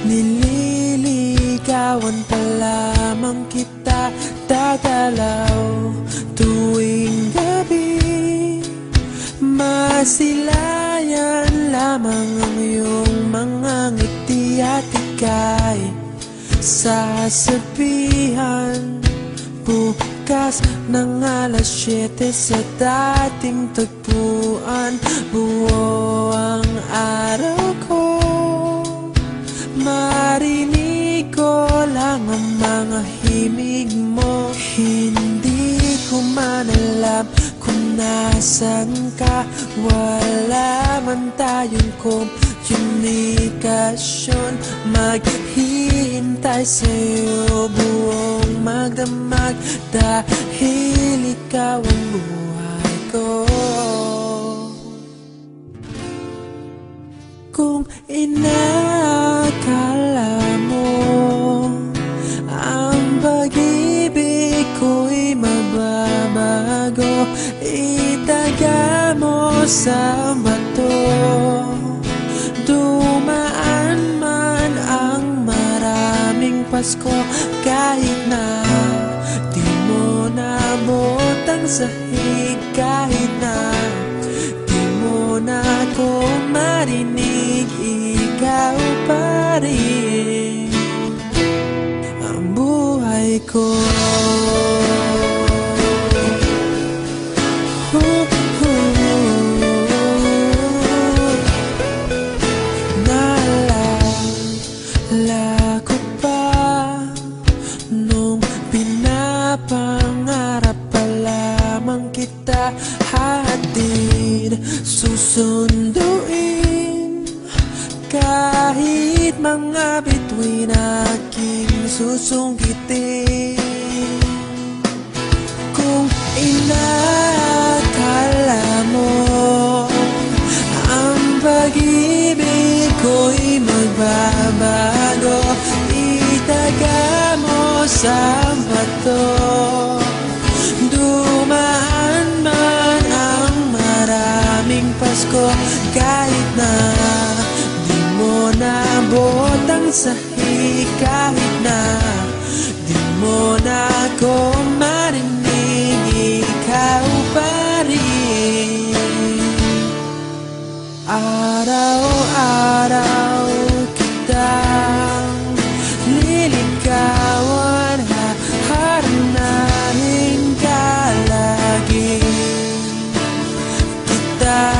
Nililigawan pa lamang kita, dadalaw tuwing gabi. Masilayan lamang ang iyong mga ngiti at ika'y sasabihan bukas ng alas 7 sa dating tagpuan. Buo ang araw ko, marinig ko lang ang mga himig mo. Hindi ko man alam kung nasan ka, wala man tayong komunikasyon. Maghihintay sa'yo buong magdamag, dahil ikaw ang buhay ko. Kung inakala mo ang pag-ibig ko'y mababago, itaga mo sa bato. Dumaan man ang maraming Pasko, kahit na di mo naabot ang sahig, kahit na di mo na ako marinig, ikaw pa rin ang buhay ko. Naalala ko pa nung pinapangarap pa lamang kita, hatid susunduin kahit mga bituin aking susungkitin. Kung inakala mo ang pag-ibig ko'y magbabago, itaga mo sa bato. Dumaan man ang maraming Pasko, kahit na di mo naabot ang sahig, kahit na di mo na ako marinig, ikaw pa rin. Araw-araw kitang liligawan, haharanahin ka lagi kita.